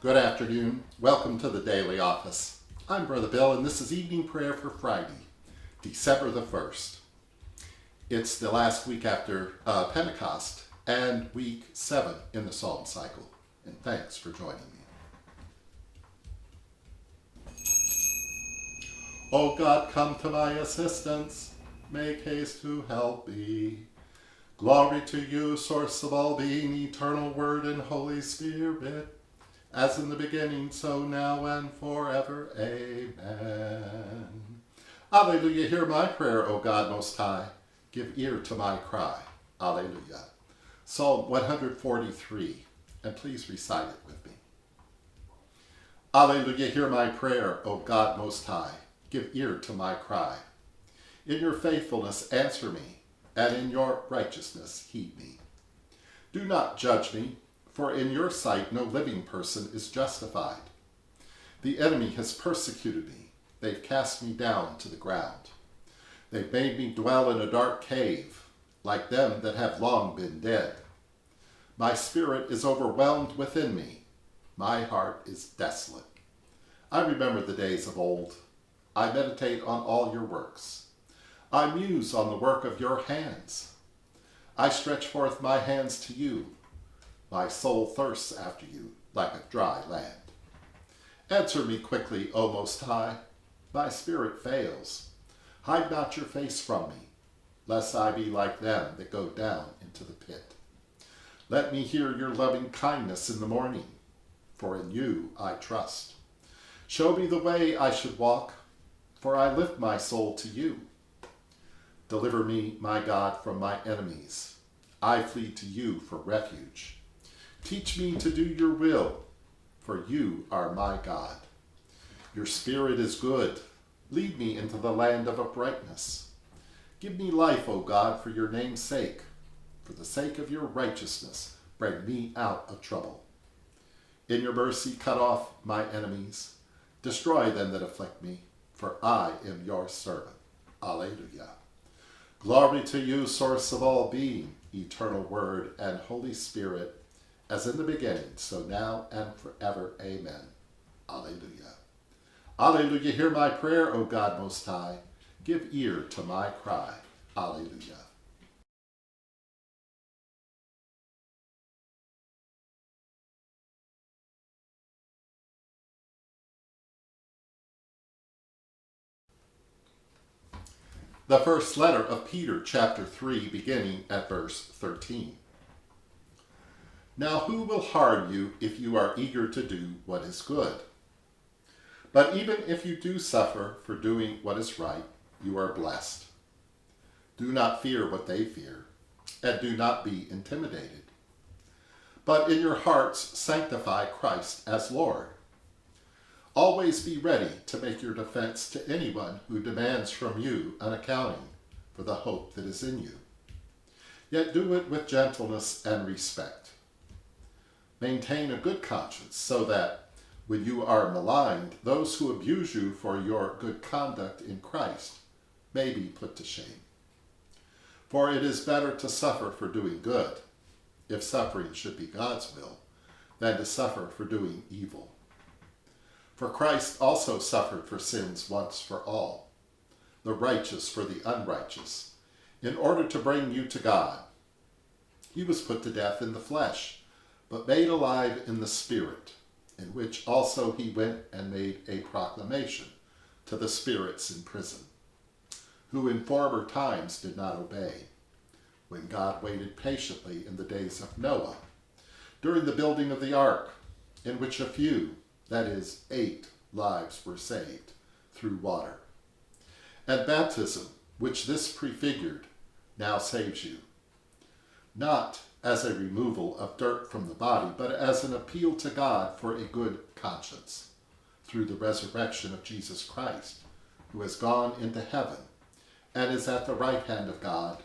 Good afternoon. Welcome to the Daily Office. I'm Brother Bill, and this is evening prayer for Friday, December the 1st. It's the last week after Pentecost and week 7 in the Psalm cycle. And thanks for joining me. O God, come to my assistance. Make haste to help me. Glory to you, source of all being, eternal Word and Holy Spirit, as in the beginning, so now and forever. Amen. Alleluia, hear my prayer, O God Most High. Give ear to my cry. Alleluia. Psalm 143, and please recite it with me. Alleluia, hear my prayer, O God Most High. Give ear to my cry. In your faithfulness answer me, and in your righteousness heed me. Do not judge me, for in your sight no living person is justified. The enemy has persecuted me. They've cast me down to the ground. They've made me dwell in a dark cave, like them that have long been dead. My spirit is overwhelmed within me. My heart is desolate. I remember the days of old. I meditate on all your works. I muse on the work of your hands. I stretch forth my hands to you. My soul thirsts after you like a dry land. Answer me quickly, O Most High. My spirit fails. Hide not your face from me, lest I be like them that go down into the pit. Let me hear your loving kindness in the morning, for in you I trust. Show me the way I should walk, for I lift my soul to you. Deliver me, my God, from my enemies. I flee to you for refuge. Teach me to do your will, for you are my God. Your spirit is good. Lead me into the land of uprightness. Give me life, O God, for your name's sake. For the sake of your righteousness, bring me out of trouble. In your mercy, cut off my enemies. Destroy them that afflict me, for I am your servant. Alleluia. Glory to you, source of all being, eternal Word and Holy Spirit, as in the beginning, so now and forever. Amen. Alleluia. Alleluia, hear my prayer, O God Most High. Give ear to my cry. Alleluia. The first letter of Peter, chapter 3, beginning at verse 13. Now who will harm you if you are eager to do what is good? But even if you do suffer for doing what is right, you are blessed. Do not fear what they fear, and do not be intimidated. But in your hearts sanctify Christ as Lord. Always be ready to make your defense to anyone who demands from you an accounting for the hope that is in you. Yet do it with gentleness and respect. Maintain a good conscience so that when you are maligned, those who abuse you for your good conduct in Christ may be put to shame. For it is better to suffer for doing good, if suffering should be God's will, than to suffer for doing evil. For Christ also suffered for sins once for all, the righteous for the unrighteous, in order to bring you to God. He was put to death in the flesh, but made alive in the Spirit, in which also he went and made a proclamation to the spirits in prison, who in former times did not obey, when God waited patiently in the days of Noah, during the building of the ark, in which a few, that is, 8 lives were saved through water. And baptism, which this prefigured, now saves you, not as a removal of dirt from the body, but as an appeal to God for a good conscience, through the resurrection of Jesus Christ, who has gone into heaven and is at the right hand of God,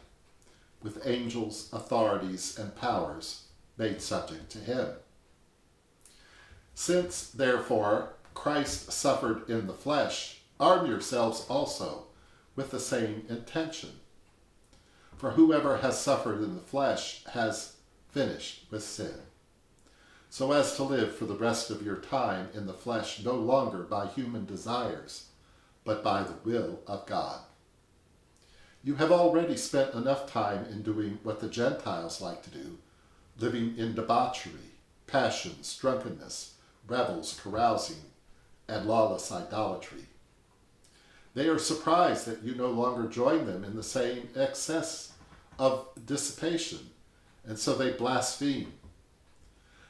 with angels, authorities, and powers made subject to him. Since, therefore, Christ suffered in the flesh, arm yourselves also with the same intention. For whoever has suffered in the flesh has finished with sin, so as to live for the rest of your time in the flesh no longer by human desires, but by the will of God. You have already spent enough time in doing what the Gentiles like to do, living in debauchery, passions, drunkenness, revels, carousing, and lawless idolatry. They are surprised that you no longer join them in the same excess of dissipation, and so they blaspheme.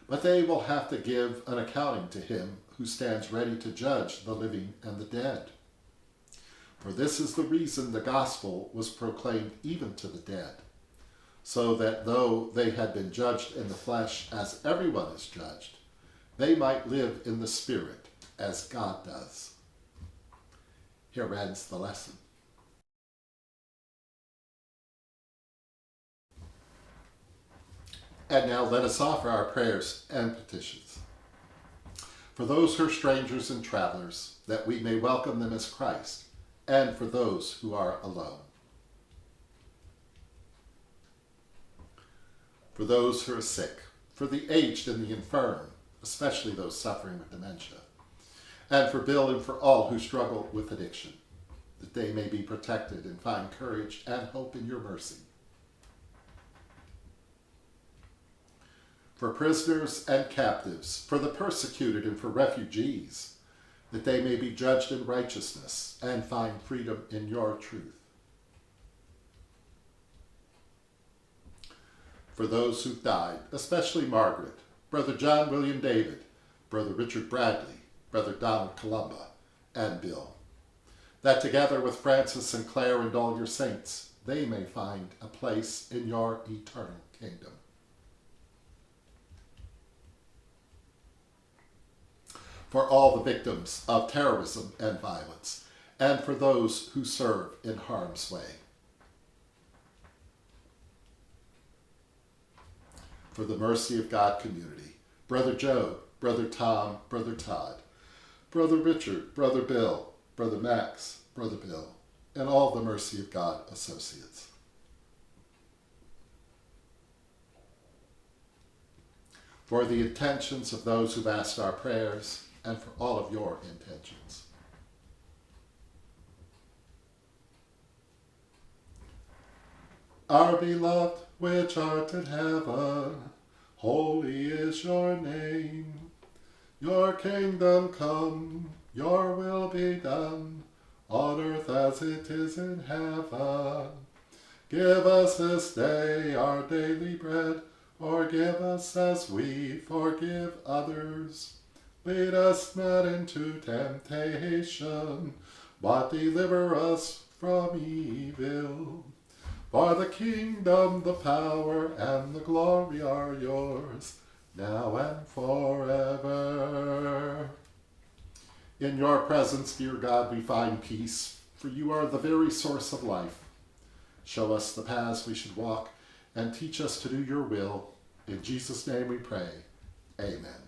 But they will have to give an accounting to him who stands ready to judge the living and the dead. For this is the reason the gospel was proclaimed even to the dead, so that though they had been judged in the flesh as everyone is judged, they might live in the spirit as God does. Here ends the lesson. And now let us offer our prayers and petitions. For those who are strangers and travelers, that we may welcome them as Christ, and for those who are alone. For those who are sick, for the aged and the infirm, especially those suffering with dementia, and for Bill and for all who struggle with addiction, that they may be protected and find courage and hope in your mercy. For prisoners and captives, for the persecuted and for refugees, that they may be judged in righteousness and find freedom in your truth. For those who've died, especially Margaret, Brother John William David, Brother Richard Bradley, Brother Donald Columba, and Bill, that together with Francis and Claire and all your saints, they may find a place in your eternal kingdom. For all the victims of terrorism and violence, and for those who serve in harm's way. For the Mercy of God community, Brother Joe, Brother Tom, Brother Todd, Brother Richard, Brother Bill, Brother Max, Brother Bill, and all the Mercy of God associates. For the intentions of those who've asked our prayers, and for all of your intentions. Our beloved, which art in heaven, holy is your name. Your kingdom come, your will be done, on earth as it is in heaven. Give us this day our daily bread, forgive us as we forgive others. Lead us not into temptation, but deliver us from evil. For the kingdom, the power, and the glory are yours, now and forever. In your presence, dear God, we find peace, for you are the very source of life. Show us the paths we should walk, and teach us to do your will. In Jesus' name we pray. Amen.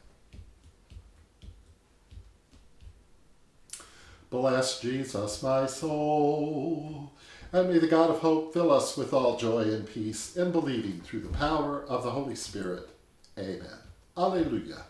Bless Jesus, my soul, and may the God of hope fill us with all joy and peace in believing through the power of the Holy Spirit. Amen. Alleluia.